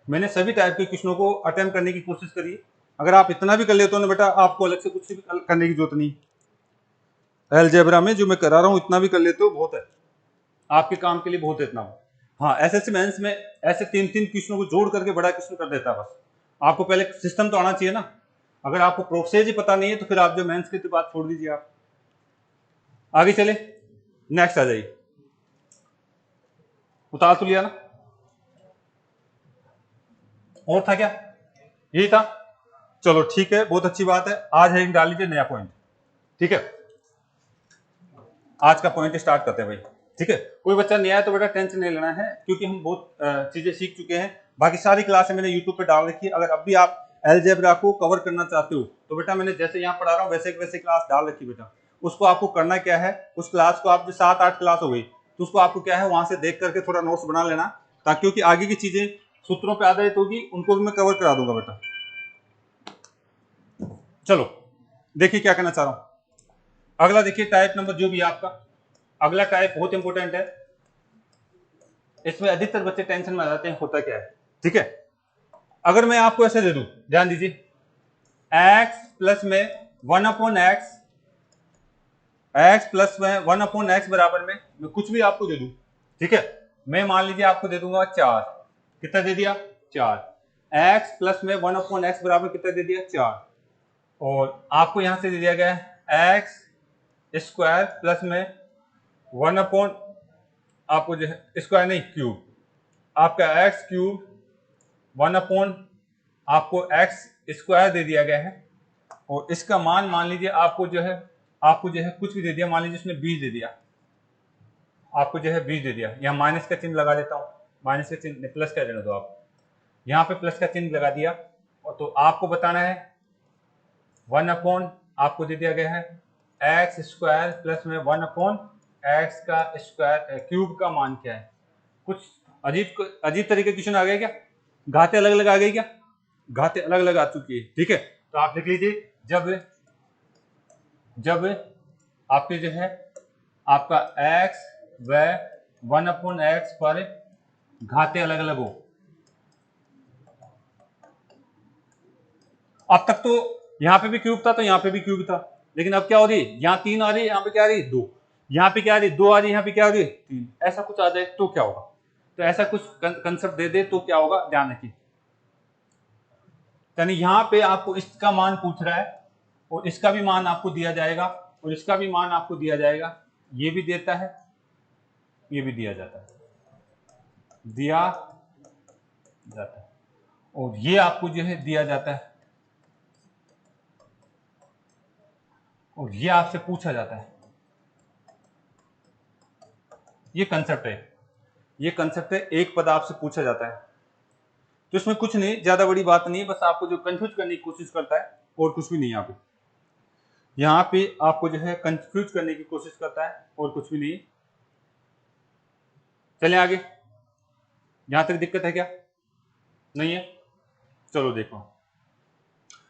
मैंने सभी टाइप के क्वेश्चनों को अटेम्प्ट करने की कोशिश करी। अगर आप इतना भी कर लेते हो ना बेटा, आपको अलग से कुछ भी करने की जरूरत नहीं। अलजेब्रा में जो मैं करा रहा हूँ इतना भी कर लेते हो, बहुत है आपके काम के लिए, बहुत है इतना। हाँ, एसएससी मेंस में ऐसे 3-3 क्वेश्चनों को जोड़ करके बड़ा क्वेश्चन कर देता है। बस आपको पहले सिस्टम तो आना चाहिए ना। अगर आपको प्रोसेस ही पता नहीं है तो फिर आप जो मेंस की बात छोड़ दीजिए। आप आगे चले, नेक्स्ट आ जाइए। उतार तो लिया ना, और था क्या? यही था। चलो ठीक है, बहुत अच्छी बात है। आज है डाल लीजिए नया पॉइंट, ठीक है। आज का पॉइंट स्टार्ट करते हैं भाई, ठीक है। कोई बच्चा नया है तो बेटा टेंशन नहीं लेना है, क्योंकि हम बहुत चीजें सीख चुके हैं। बाकी सारी क्लासें मैंने यूट्यूब पे डाल रखी है। अगर अब भी आप अलजेब्रा को कवर करना चाहते हो तो बेटा मैंने जैसे यहाँ पढ़ा रहा हूँ वैसे वैसे क्लास डाल रखी बेटा। उसको आपको करना क्या है, उस क्लास को आप 7-8 क्लास हो गई तो उसको आपको क्या है वहां से देख करके थोड़ा नोट्स बना लेना, ताकि क्योंकि आगे की चीजें सूत्रों पे आधारित होगी, उनको भी मैं कवर करा दूंगा बेटा। चलो देखिए क्या कहना चाह रहा हूं। अगला देखिए टाइप नंबर जो भी आपका अगला टाइप बहुत इंपॉर्टेंट है। इसमें अधिकतर बच्चे टेंशन में आ जाते हैं, होता क्या है, ठीक है। अगर मैं आपको ऐसे दे दूं, ध्यान दीजिए, x प्लस में 1/x, x प्लस में 1/x बराबर में मैं कुछ भी आपको दे दूं, ठीक है। मैं मान लीजिए आपको दे दूंगा 4, कितना दे दिया? 4। x प्लस में 1/x बराबर कितना दे दिया? 4। और आपको यहां से दे दिया गया है x स्क्वायर प्लस में 1/ आपको जो है स्क्वायर नहीं क्यूब, आपका x क्यूब 1/ आपको x स्क्वायर दे दिया गया है। और इसका मान मान लीजिए आपको जो है कुछ भी दे दिया, मान लीजिए इसमें 20 दे दिया, आपको जो है 20 दे दिया। यहाँ माइनस का चिन्ह लगा देता हूँ, माइनस का चिन्ह प्लस का देना दो आप, यहाँ पे प्लस का चिन्ह लगा दिया। और तो आपको बताना है 1/ आपको दे दिया गया है एक्स स्क्वायर प्लस में 1/x का स्क्वायर क्यूब का मान क्या है। कुछ अजीब तरीके क्वेश्चन आ गए क्या? घाते अलग अलग आ गई क्या? घाते अलग अलग आ चुकी है, ठीक है। तो आप लिख लीजिए, जब आपके जो है आपका x व 1/x पर घाते अलग अलग हो। अब तक तो यहाँ पे भी क्यूब था तो यहाँ पे भी क्यूब था, लेकिन अब क्या हो रही है? यहाँ 3 आ रही है, यहाँ पे क्या आ रही है? 2। यहाँ पे क्या आ रही है? 2 आ रही है, यहाँ पे क्या आ रही है? 3। ऐसा कुछ आ जाए तो क्या होगा? तो ऐसा कुछ कंसेप्ट दे दे तो क्या होगा, ध्यान रखिए। यानी यहाँ पे आपको इसका मान पूछ रहा है और इसका भी मान आपको दिया जाएगा और इसका भी मान आपको दिया जाएगा, ये भी देता है, ये भी दिया जाता है, दिया जाता है, और ये आपको जो है दिया जाता है, और ये आपसे पूछा जाता है। ये कंसेप्ट है, ये कंसेप्ट है, एक पद आपसे पूछा जाता है। तो इसमें कुछ नहीं, ज्यादा बड़ी बात नहीं है, बस आपको जो कंफ्यूज करने की कोशिश करता है और कुछ भी नहीं। यहाँ पे आपको जो है कंफ्यूज करने की कोशिश करता है और कुछ भी नहीं। चलें आगे। यहां तक दिक्कत है क्या? नहीं है? चलो देखो,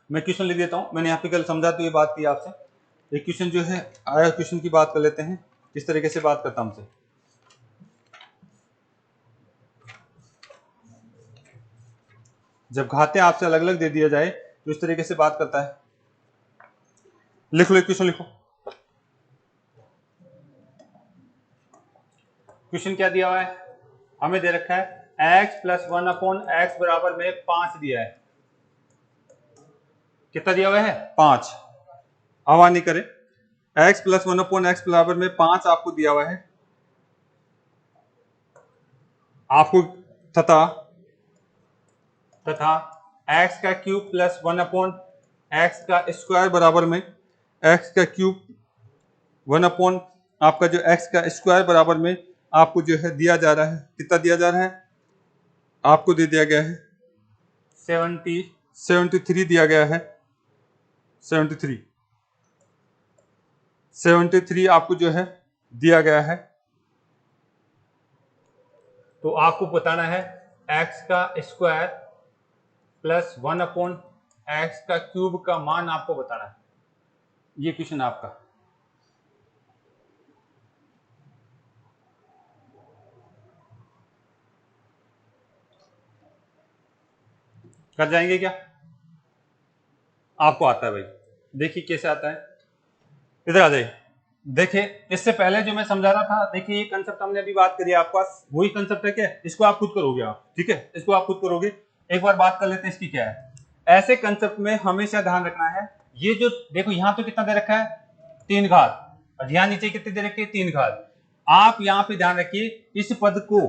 मैं क्वेश्चन लिख देता हूं। मैंने यहाँ पे कल समझाते हुए बात की आपसे। एक क्वेश्चन जो है आया, क्वेश्चन की बात कर लेते हैं, किस तरीके से बात करता हमसे। जब घाते आपसे अलग अलग दे दिया जाए तो इस तरीके से बात करता है। लिख लो, क्वेश्चन लिखो। क्वेश्चन क्या दिया हुआ है? हमें दे रखा है x प्लस 1/x बराबर में 5 दिया है। कितना दिया हुआ है? 5। आवाज नहीं करे। x प्लस 1/x बराबर में 5 आपको दिया हुआ है। आपको तथा x का क्यूब प्लस 1/x का स्क्वायर बराबर में x का क्यूब 1/ आपका जो x का स्क्वायर बराबर में आपको जो है दिया जा रहा है। कितना दिया जा रहा है? आपको दे दिया गया है 73 दिया गया है। 73 आपको जो है दिया गया है। तो आपको बताना है x का स्क्वायर प्लस 1/x का क्यूब का मान आपको बताना है। ये क्वेश्चन आपका। कर जाएंगे क्या? आपको आता है भाई? देखिए कैसे आता है, इधर आ जाइए। देखिए, इससे पहले जो मैं समझा रहा था, देखिए ये कंसेप्ट हमने अभी बात करी, आपके पास वही कंसेप्ट है क्या? इसको आप खुद करोगे आप, ठीक है? इसको आप खुद करोगे। एक बार बात कर लेते हैं इसकी क्या है। ऐसे कंसेप्ट में हमेशा ध्यान रखना है, ये जो देखो यहाँ तो कितना दे रखा है? 3 घात, और यहाँ नीचे कितने दे रखे हैं? 3 घात। आप यहाँ पे ध्यान रखिए, इस पद को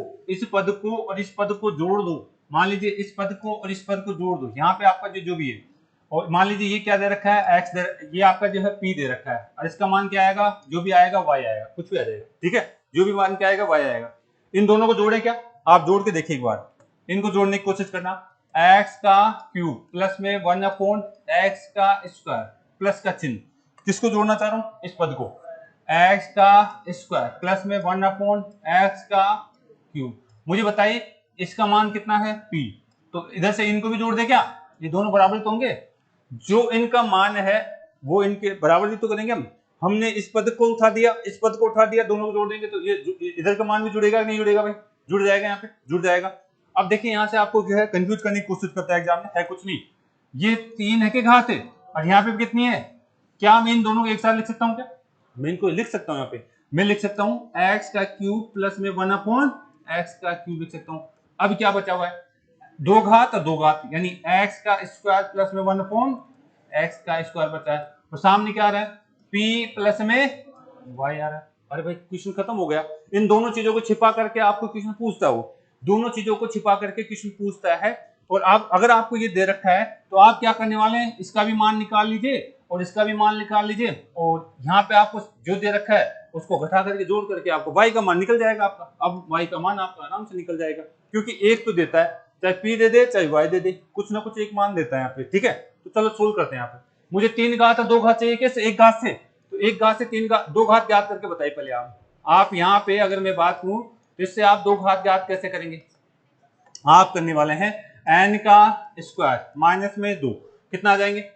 और इस पद को जोड़ दो। मान लीजिए इस पद को और इस पद को जोड़ दो, यहाँ पे आपका जो भी है। और मान लीजिए ये क्या दे रखा है? x ये आपका जो है p दे रखा है, और इसका मान क्या आएगा? जो भी आएगा y आएगा, कुछ भी आ जाएगा, ठीक है? जो भी मान क्या आएगा? y आएगा। इन दोनों को जोड़े क्या? आप जोड़ के देखिए एक बार, इनको जोड़ने की कोशिश करना। x का क्यूब प्लस में 1/x का स्क्वायर प्लस का चिन्ह, किसको जोड़ना चाह रहा हूं? इस पद को। x का स्क्वायर प्लस में 1/x का क्यूब। मुझे बताइए इसका मान कितना है? p। तो इधर से इनको भी जोड़ दे क्या? ये दोनों बराबर तो होंगे। जो इनका मान है वो इनके बराबर ही तो करेंगे हम। हमने इस पद को उठा दिया, इस पद को उठा दिया, दोनों को जोड़ देंगे तो ये इधर का मान भी जुड़ेगा नहीं जुड़ेगा भाई? जुड़ जाएगा, यहाँ पे जुड़ जाएगा। अब देखिए यहाँ से आपको जो है कंफ्यूज करने की कोशिश करता है एग्जाम में, है कुछ नहीं। ये 3 है के घात है, और यहाँ पे कितनी है? क्या मैं इन दोनों को एक साथ लिख सकता हूँ क्या? मैं इनको लिख सकता हूँ। यहाँ पे मैं लिख सकता हूँ x का क्यूब प्लस में 1/x का क्यूब लिख सकता हूँ। अब क्या बचा हुआ है? 2 घात और 2 घात, यानी x का स्क्वायर प्लस में 1/x का स्क्वायर बचा है, और सामने क्या आ रहा है? p प्लस में y आ रहा है। अरे भाई क्वेश्चन खत्म हो गया। इन दोनों चीजों को छिपा करके आपको क्वेश्चन पूछता हो, दोनों चीजों को छिपा करके क्वेश्चन पूछता है। और आप अगर आपको ये दे रखा है तो आप क्या करने वाले हैं? इसका भी मान निकाल लीजिए और इसका भी मान निकाल लीजिए, और यहाँ पे आपको जो दे रखा है उसको घटा करके जोड़ करके आपको y का मान निकल जाएगा आपका। अब y का मान आपका आराम से निकल जाएगा, क्योंकि एक तो देता है, चाहे p दे दे चाहे y दे दे, कुछ ना कुछ एक मान देता है यहाँ पे, ठीक है? तो चलो सोल्व करते हैं। यहाँ पे मुझे 3 घात और 2 घात चाहिए, कैसे? एक घात से, तो एक घात से 3 घात 2 घात ज्ञात करके बताइए पहले आप यहाँ पे अगर मैं बात करूं तो इससे आप 2 घात ज्ञात कैसे करेंगे? आप करने वाले हैं n का स्क्वायर माइनस में 2, कितना आ जाएंगे?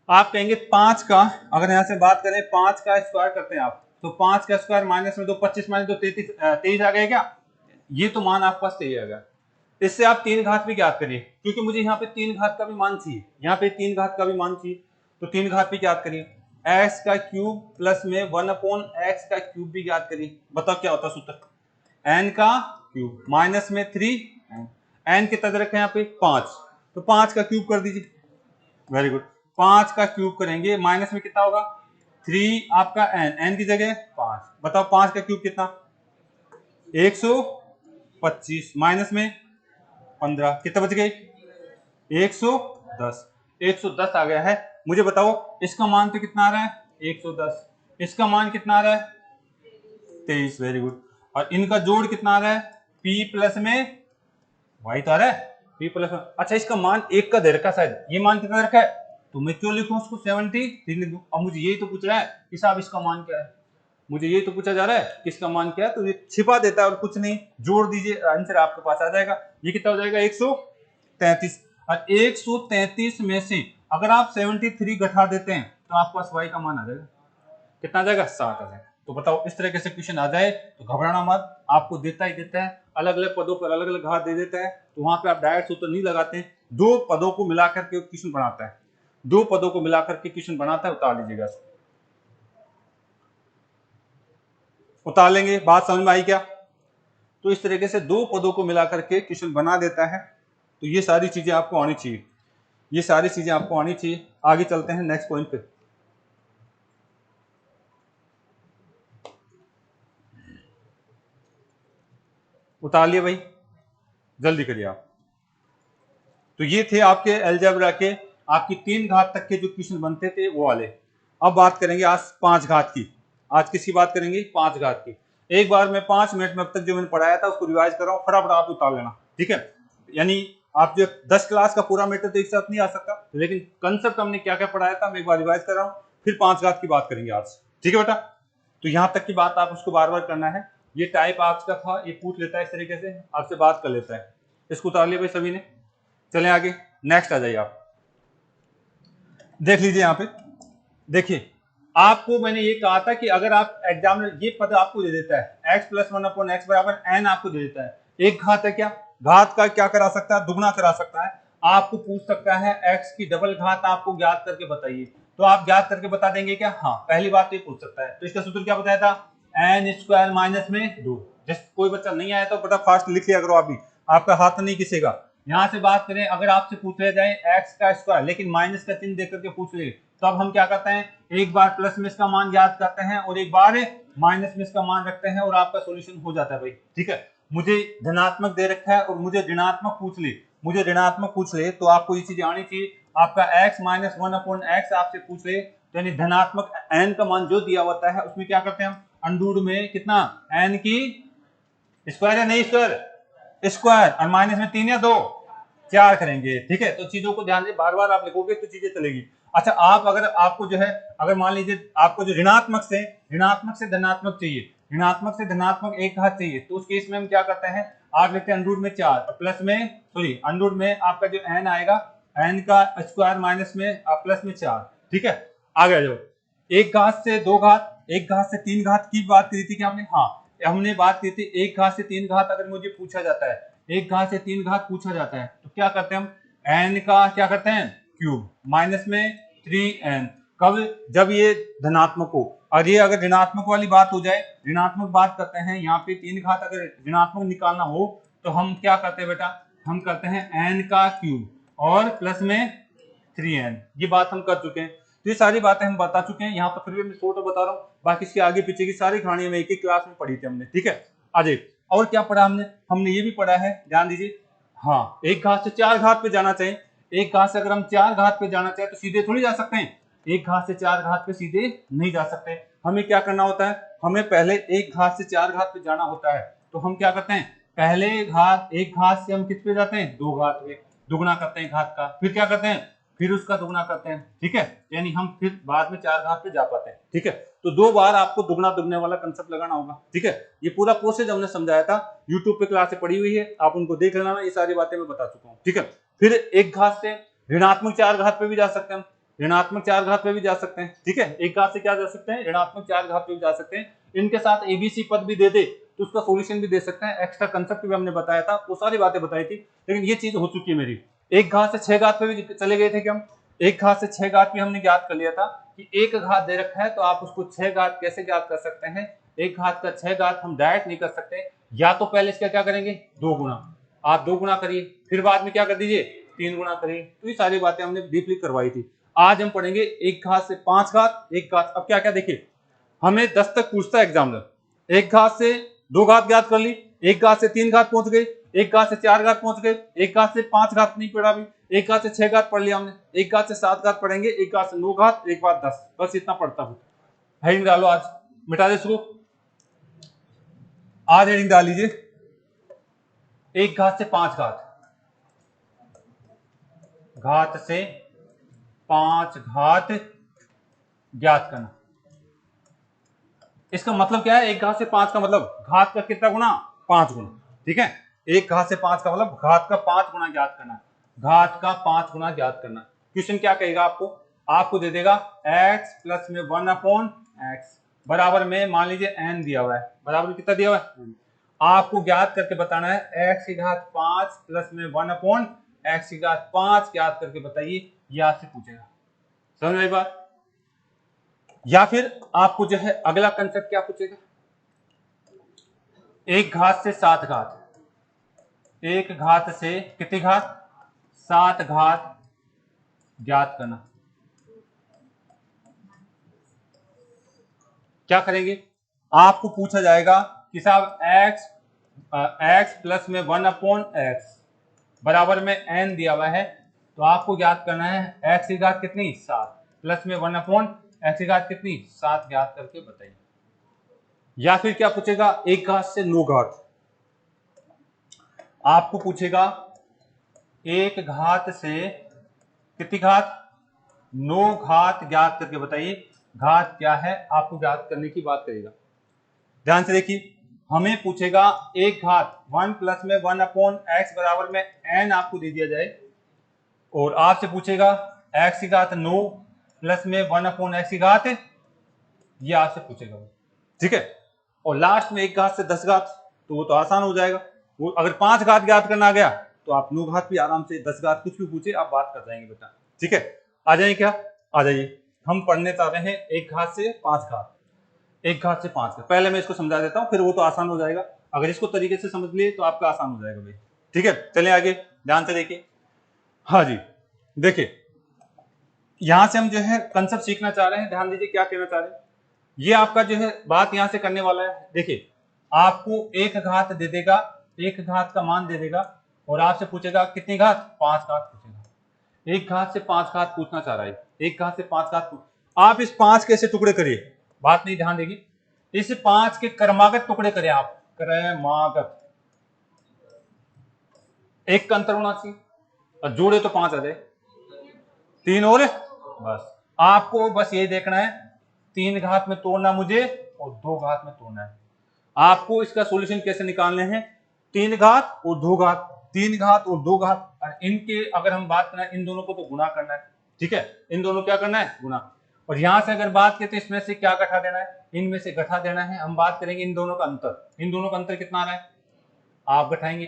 आप कहेंगे 5 का, अगर यहां से बात करें 5 का स्क्वायर करते हैं आप, तो 5 का स्क्वायर माइनस में 2, 25 माइनस 2 23 आ गए क्या? ये तो मान आपके पास सही आ गया। इससे आप 3 घात भी ज्ञात करिए, क्योंकि मुझे यहाँ पे 3 घात का भी मान चाहिए, यहाँ पे 3 घात का भी मान चाहिए, तो 3 घात भी ज्ञात करिए। x का क्यूब प्लस में 1/x का क्यूब भी ज्ञात करिए। बताओ क्या होता है सूत्र? n का क्यूब माइनस में 3 n कितना दे रखा है यहाँ पे? 5, तो 5 का क्यूब कर दीजिए। वेरी गुड, 5 का क्यूब करेंगे, माइनस में कितना होगा? 3 आपका n की जगह 5। बताओ 5 का क्यूब कितना? 125 माइनस में 15, कितना बच गए? 110 आ गया है। मुझे बताओ इसका मान तो कितना आ रहा है 110, इसका मान कितना आ रहा है 23, वेरी गुड। और इनका जोड़ कितना आ रहा है p प्लस में y तो आ रहा है p प्लस में। अच्छा इसका मान 1 का दे रखा है, शायद ये मान कितना दे रखा है, तो मैं क्यों लिखूं उसको 73 लिख दूं। अब मुझे यही तो पूछ रहा है कि साहब इसका मान क्या है, मुझे यही तो पूछा जा रहा है कि इसका मान क्या है, तो ये छिपा देता है और कुछ नहीं, जोड़ दीजिए आंसर आपके पास आ जाएगा। ये कितना हो जाएगा 133, और 133 में से अगर आप 73 घटा देते हैं तो आपके पास y का मान आ जाएगा, कितना आ जाएगा 7 आ जाएगा। तो बताओ इस तरह से क्वेश्चन आ जाए तो घबराना मत, आपको देता ही देता है, अलग अलग पदों पर अलग अलग घात दे देता है, तो वहां पे आप डायरेक्ट सूत्र नहीं लगाते हैं, दो पदों को मिलाकर के क्वेश्चन बनाता है, दो पदों को मिलाकर के क्वेश्चन बनाता है। उतार लीजिएगा, उतार लेंगे, बात समझ में आई क्या। तो इस तरीके से दो पदों को मिलाकर के क्वेश्चन बना देता है। तो ये सारी चीजें आपको आनी चाहिए, ये सारी चीजें आपको आनी चाहिए। आगे चलते हैं नेक्स्ट पॉइंट पे। उतार लिए भाई, जल्दी करिए आप। तो ये थे आपके अलजेब्रा के आपकी 3 घात तक के जो क्वेश्चन बनते थे वो वाले। अब बात करेंगे आज 5 घात की। आज किसकी बात करेंगे 5 घात की। एक बार मैं 5 मिनट में अब तक जो मैंने पढ़ाया था उसको रिवाइज कर रहा हूँ, फटाफट आप उतार लेना, ठीक है। यानी आप जो 10 क्लास का पूरा मैटर तो एक साथ नहीं आ सकता, लेकिन कंसेप्ट हमने क्या क्या पढ़ाया था मैं एक बार रिवाइज कर रहा हूँ, फिर 5 घात की बात करेंगे आज, ठीक है बेटा। तो यहां तक की बात आप उसको बार बार करना है। ये टाइप आपका था, ये पूछ लेता है इस तरीके से, आपसे बात कर लेता है। इसको उतार लिया भाई सभी ने। चलें आगे, नेक्स्ट आ जाइए आप। देख लीजिए यहाँ पे, देखिए आपको मैंने ये कहा था कि अगर आप एग्जाम में ये पद आपको दे देता है x प्लस 1/x बराबर n आपको दे देता है, एक घात है क्या, घात का क्या करा सकता है, दुगना करा सकता है। आपको पूछ सकता है x की डबल घात आपको ज्ञात करके बताइए, तो आप ज्ञात करके बता देंगे क्या, हाँ पहली बात तो ये पूछ सकता है। तो इसका सूत्र क्या बताया था, n स्क्वायर माइनस में 2। जिस कोई बच्चा नहीं आया तो बड़ा फास्ट लिख लिया करो, अभी आपका हाथ नहीं किसेगा। यहां से बात करें, अगर आपसे पूछ लिया जाए x का स्क्वायर लेकिन माइनस का चिन्ह देकर के पूछ ले, तो अब हम क्या करते हैं, एक बार प्लस में इसका मान ज्ञात करते हैं और एक बार माइनस में इसका मान रखते हैं और आपका सॉल्यूशन हो जाता है भाई, ठीक है। मुझे धनात्मक दे रखा है और मुझे ऋणात्मक पूछ ले, मुझे ऋणात्मक पूछ ले तो आपको ये चीज आनी चाहिए। आपका x माइनस 1/x आपसे पूछ ले, यानी धनात्मक n का मान जो दिया होता है उसमें क्या करते हैं हम, अंडूर में कितना n की स्क्वायर या नहीं स्क्वायर, स्क्वायर, और माइनस में 3 या 2 4 करेंगे, ठीक है। तो चीजों को ध्यान से बार बार आप लिखोगे तो चीजें चलेगी। अच्छा आप अगर आपको जो है, अगर मान लीजिए आपको जो ऋणात्मक से धनात्मक चाहिए, ऋणात्मक से धनात्मक एक घात चाहिए, तो उस केस में हम क्या करते हैं, आप लिखते हैं अंडर में 4 प्लस में सॉरी अंडर में आपका जो n आएगा n का स्क्वायर माइनस में प्लस में 4, ठीक है। आगे जाओ, एक घात से 2 घात, एक घात से 3 घात की बात करी थी क्या हमने, हाँ हमने बात की थी। एक घात से 3 घात अगर मुझे पूछा जाता है, एक घात से 3 घात पूछा जाता है, तो क्या करते हैं हम, n का क्या करते हैं क्यूब माइनस में 3n, कब, जब ये धनात्मक हो। और ये अगर ऋणात्मक वाली बात हो जाए, ऋणात्मक बात करते हैं, यहाँ पे 3 घात अगर ऋणात्मक निकालना हो तो हम क्या करते हैं बेटा, हम करते हैं n का क्यूब और प्लस में 3n, ये बात हम कर चुके हैं। तो ये सारी बातें हम बता चुके हैं, यहाँ पर फिर भी मैं छोटा बता रहा हूँ, बाकी इसके आगे पीछे की सारी कहानियां में एक ही क्लास में पढ़ी थी हमने, ठीक है। आज और क्या पढ़ा हमने, हमने ये भी पढ़ा है, ध्यान दीजिए, हाँ एक घात से 4 घात पे जाना चाहिए। एक घात से अगर हम 4 घात पे जाना चाहे तो सीधे थोड़ी जा सकते हैं, एक घात से 4 घात पे सीधे नहीं जा सकते। हमें क्या करना होता है, हमें पहले एक घात से 4 घात पे जाना होता है। तो हम क्या करते हैं, पहले घात, एक घात से हम किस पे जाते हैं, 2 घात पे, दुगना करते हैं घात का, फिर क्या करते हैं, फिर उसका दुगना करते हैं, ठीक है। यानी हम फिर बाद में 4 घात पे जा पाते हैं, ठीक है। तो 2 बार आपको दुगना दुगने वाला कंसेप्ट लगाना होगा, ठीक है। ये पूरा प्रोसेस हमने समझाया था, यूट्यूब पे क्लासें पड़ी हुई है, आप उनको देख लेना, ये सारी बातें मैं बता चुका हूँ, ठीक है। फिर एक घात से ऋणात्मक 4 घात पे भी जा सकते हैं, ऋणात्मक 4 घात पे भी जा सकते हैं, ठीक है। एक घात से क्या जा सकते हैं, ऋणात्मक 4 घात पे भी जा सकते हैं। इनके साथ एबीसी पद भी दे दे तो उसका सॉल्यूशन भी दे सकते हैं, एक्स्ट्रा कंसेप्ट भी हमने बताया था, वो सारी बातें बताई थी। लेकिन ये चीज हो चुकी है मेरी, एक घात से 6 घात पे भी चले गए थे कि हम, एक घात से 6 घात भी हमने ज्ञात कर लिया था कि एक घात दे रखा है तो आप उसको 6 घात कैसे ज्ञात कर सकते हैं। एक घात का 6 घात हम डायरेक्ट नहीं कर सकते, या तो पहले इसका क्या करेंगे, 2 गुना, आप 2 गुना करिए, फिर बाद में क्या कर दीजिए, 3 गुना करिए। तो ये सारी बातें हमने डीपली करवाई थी। आज हम पढ़ेंगे एक घात से 5 घात, एक घात। अब क्या क्या देखिए, हमें 10 तक पूछता है एग्जामिनर, एक घात से 2 घात ज्ञात कर ली, एक घात से 3 घात पहुंच गए, एक घात से 4 घात पहुंच गए, एक घात से 5 घात नहीं पड़ा, भी एक घात से 6 घात पढ़ लिया हमने, एक घात से 7 घात पढ़ेंगे, एक घात से 9 घात, एक घात 10, बस इतना पढ़ता हूं। हेडिंग डालो आज, मिटा दे इसको। आज हेडिंग डाल लीजिए, एक घात से 5 घात, घात से 5 घात ज्ञात करना। इसका मतलब क्या है? एक घात से 5 का मतलब घात का कितना गुना? 5 गुना। ठीक है, एक घात से 5 का मतलब घात का 5 गुना ज्ञात करना, घात का 5 गुना ज्ञात करना। क्वेश्चन क्या कहेगा आपको? आपको दे देगा x प्लस में 1/x बराबर में मान लीजिए n दिया हुआ है, बराबर में कितना दिया हुआ है? आपको ज्ञात करके बताना है x की घात 5 प्लस में 1/x की घात 5 ज्ञात करके बताइए, ये आपसे पूछेगा। समझ में आई बात? या फिर आपको जो है अगला कंसेप्ट क्या पूछेगा? एक घात से 7 घात, एक घात से कितनी घात? 7 घात ज्ञात करना। क्या करेंगे? आपको पूछा जाएगा कि साहब x प्लस में 1/x बराबर में n दिया हुआ है, तो आपको ज्ञात करना है x की घात कितनी? 7 प्लस में 1/x की घात कितनी? 7 ज्ञात करके बताइए। या फिर क्या पूछेगा? एक घात से 9 घात, आपको पूछेगा एक घात से कितनी घात? 9 घात ज्ञात करके बताइए, घात क्या है आपको ज्ञात करने की बात करेगा। ध्यान से देखिए, हमें पूछेगा एक घात 1 प्लस में 1/x बराबर में n आपको दे दिया जाए, और आपसे पूछेगा x की घात 9 प्लस में 1/x की घात, ये आपसे पूछेगा। ठीक है, और लास्ट में एक घात से 10 घात, तो वो तो आसान हो जाएगा। वो अगर 5 घात ज्ञात करना आ गया तो आप 9 घात भी आराम से, 10 घात कुछ भी पूछे आप बात कर जाएंगे बेटा। ठीक है, आ जाइए क्या? आ जाइए, हम पढ़ने जा रहे हैं एक घात से 5 घात, एक घात से 5 घात। पहले मैं इसको समझा देता हूं, फिर वो तो आसान हो जाएगा। अगर इसको तरीके से समझ लिए तो आपका आसान हो जाएगा भाई। ठीक है, चलिए आगे ध्यान से देखिए। हाँ जी, देखिए यहां से हम जो है कंसेप्ट सीखना चाह रहे हैं, ध्यान दीजिए क्या कहना चाह रहे हैं। ये आपका जो है बात यहां से करने वाला है। देखिए, आपको एक घात दे देगा, एक घात का मान दे देगा, और आपसे पूछेगा कितनी घात? 5 घात पूछेगा। एक घात से 5 घात पूछना चाह रहा है, एक घात से 5 घात आप इस 5 के ऐसे टुकड़े करिए, बात नहीं ध्यान देगी, इस 5 के क्रमागत टुकड़े करें आप, क्रमागत, एक का अंतर होना चाहिए, और जोड़े तो 5 आ जाए, 3 और बस। आपको बस ये देखना है, 3 घात में तोड़ना मुझे और 2 घात में तोड़ना है। आपको इसका सॉल्यूशन कैसे निकालने हैं? 3 घात और 2 घात, 3 घात और 2 घात, और इनके अगर हम बात करें इन दोनों को तो गुणा करना है। ठीक है, इन दोनों क्या करना है? गुणा। और यहां से अगर बात करें तो इसमें से क्या घटा देना है? इनमें से घटा देना है। हम बात करेंगे इन दोनों का अंतर, इन दोनों का अंतर कितना आ रहा है? आप घटाएंगे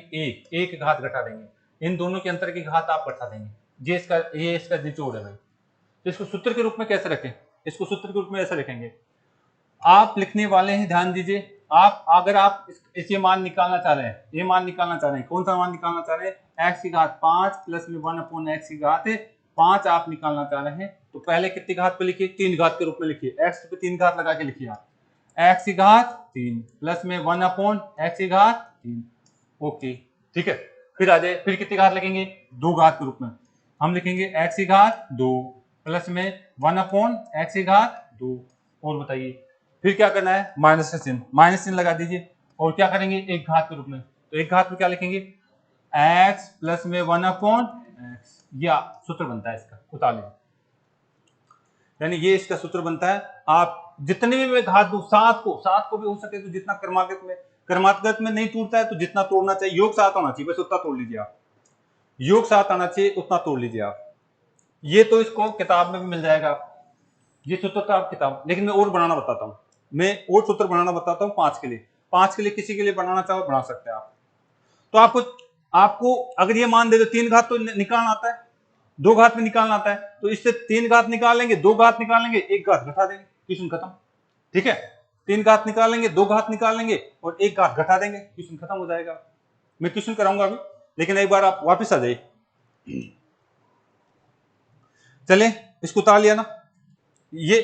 एक घात घटा देंगे, इन दोनों के अंतर की घात आप घटा देंगे। ये इसका निचोड़ है भाई। तो इसको सूत्र के रूप में कैसे रखें? इसको सूत्र के रूप में ऐसे रखेंगे, आप लिखने वाले हैं, ध्यान दीजिए, आप अगर आप इसे मान निकालना चाह रहे हैं, ये मान निकालना चाह रहे हैं, कौन सा मान निकालना चाह रहे हैं? x की घात 5 प्लस में 1/x की घात 5 आप निकालना चाह रहे हैं, तो पहले कितनी घात पे लिखिए? 3 घात के रूप में लिखिए, x पे 3 घात लगा के लिखिए आप, x की घात 3 प्लस में 1/x की घात 3। ओके, ठीक है, फिर आ जाए, फिर कितनी घात लिखेंगे? 2 घात के रूप में हम लिखेंगे x की घात 2 प्लस में 1/x की घात 2। और बताइए फिर क्या करना है? माइनस का चिन्ह, माइनस चिन्ह लगा दीजिए, और क्या करेंगे? एक घात के रूप में, तो एक घात में क्या लिखेंगे? x प्लस में 1/x, या सूत्र बनता है इसका, उतार लीजिए, यानी ये इसका सूत्र बनता है। आप जितने भी मैं घात दूं, 7 को भी हो सके तो जितना क्रमागत में नहीं टूटता है तो जितना तोड़ना चाहिए, योग 7 होना चाहिए, बस उतना तोड़ लीजिए आप, योग 7 आना चाहिए, उतना तोड़ लीजिए आप। ये तो इसको किताब में भी मिल जाएगा, ये सूत्र तो आप किताब, लेकिन मैं और बनाना बताता हूँ, मैं और सूत्र बनाना बताता हूँ 5 के लिए, 5 के लिए किसी के लिए बनाना चाहो बना सकते हैं आप। तो आपको अगर ये मान दे तो 3 घात तो निकालना आता है, 2 घात में निकालना आता है, तो इससे 3 घात निकाल लेंगे, 2 घात निकाल लेंगे, 1 घात घटा देंगे, क्वेश्चन खत्म। ठीक है, 3 घात निकाल लेंगे, 2 घात निकाल लेंगे और 1 घात घटा देंगे, क्वेश्चन खत्म हो जाएगा। मैं क्वेश्चन कराऊंगा अभी, लेकिन एक बार आप वापस आ जाइए। चले, इसको उतार लिया ना ये।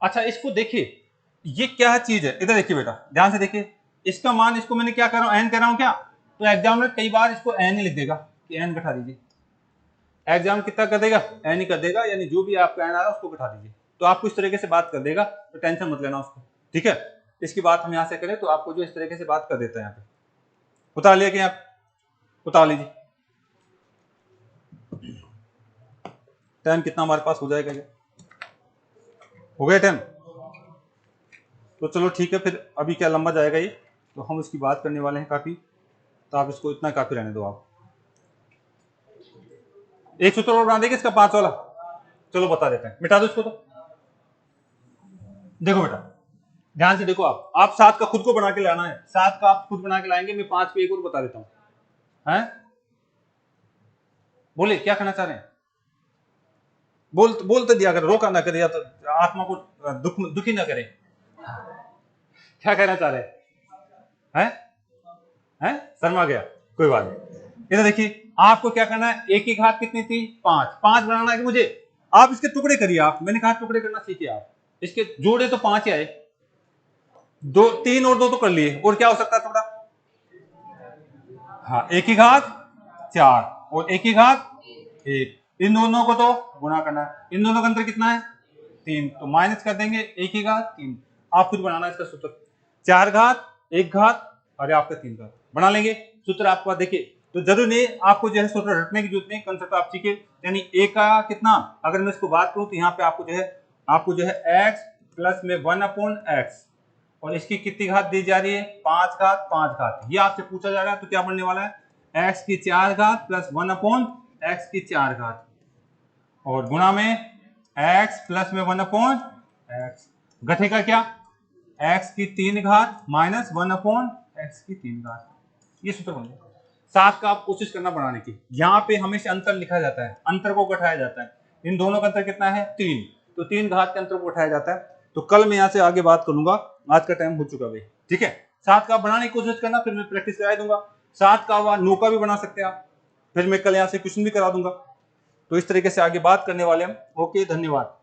अच्छा, इसको देखिए, ये क्या चीज है, इधर देखिए बेटा, ध्यान से देखिए, इसका मान, इसको मैंने क्या कर रहा हूं? एन कर रहा हूं क्या? तो एग्जामिनर कई बार इसको एन ही लिख देगा कि एन घटा दीजिए, एग्जाम कितना कर देगा, एन ही कर देगा, यानी जो भी आपका एन आ रहा है उसको बैठा दीजिए। तो आपको इस तरीके से बात कर देगा, तो टेंशन मत लेना उसको, ठीक है। इसकी बात हम यहाँ से करें तो आपको जो इस तरीके से बात कर देता है यहाँ पे, उतार लिया क्या आप, उतार लीजिए। 10 कितना हमारे पास हो जाएगा, क्या हो गया 10? तो चलो ठीक है, फिर अभी क्या लंबा जाएगा ये, तो हम इसकी बात करने वाले हैं काफी, तो आप इसको इतना काफी रहने दो। आप एक सूत्र और बना देंगे इसका 5 वाला, चलो बता देते हैं, मिटा दो इसको। तो देखो बेटा ध्यान से देखो, आप 7 का खुद को बना के लाना है, 7 का आप खुद बना के लाएंगे, मैं 5 पे एक और बता देता हूं, हैं बोले क्या कहना चाह रहे हैं, बोल तो दिया कर, रोका ना करे, या तो आत्मा को दुखी ना करे, क्या कहना चाह रहे हैं? शर्मा गया, कोई बात नहीं। इधर देखिए, आपको क्या करना है, एक की घात कितनी थी 5, 5 बनाना है कि मुझे, आप इसके टुकड़े करिए, आप मैंने कहा टुकड़े करना सीखिए आप, इसके जोड़े तो 5 ही आए, 2 3 और 2 तो कर लिए, और क्या हो सकता है थोड़ा, हाँ एक की घात 4 और एक की घात 1, इन दोनों को तो गुणा करना है, इन दोनों का अंतर कितना है 3, तो माइनस कर देंगे, एक की घात 3, आप खुद बनाना इसका सूत्र, 4 घात 1 घात और आपका 3 घात बना लेंगे सूत्र आपका। देखिए तो जरूर नहीं आपको जो है सूत्र रटने की जरूरत नहीं, कंसेप्ट आप सीखे, यानी ए का कितना, अगर मैं इसको बात करूं तो यहाँ पे आपको जो है x प्लस में 1/x और इसकी कितनी घात दी जा रही है 5 घात 5 घात, ये आपसे पूछा जा रहा है, तो क्या बनने वाला है x की 4 घात प्लस 1/x की 4 घात और गुणा में x प्लस में 1/x, घटेगा क्या x की 3 घात माइनस 1/x की 3 घात, ये सूत्र बन गया। 7 का आप कोशिश करना बनाने की, यहाँ पे हमेशा अंतर लिखा जाता है, अंतर को घटाया जाता है, इन दोनों का अंतर कितना है 3, तो 3 घात के अंतर को घटाया जाता है। तो कल मैं यहाँ से आगे बात करूंगा, आज का टाइम हो चुका भाई, ठीक है। 7 का बनाने की कोशिश करना, फिर मैं प्रैक्टिस करा दूंगा, 7 का 9 का भी बना सकते हैं आप, फिर मैं कल यहाँ से क्वेश्चन भी करा दूंगा। तो इस तरीके से आगे बात करने वाले हम। ओके, धन्यवाद।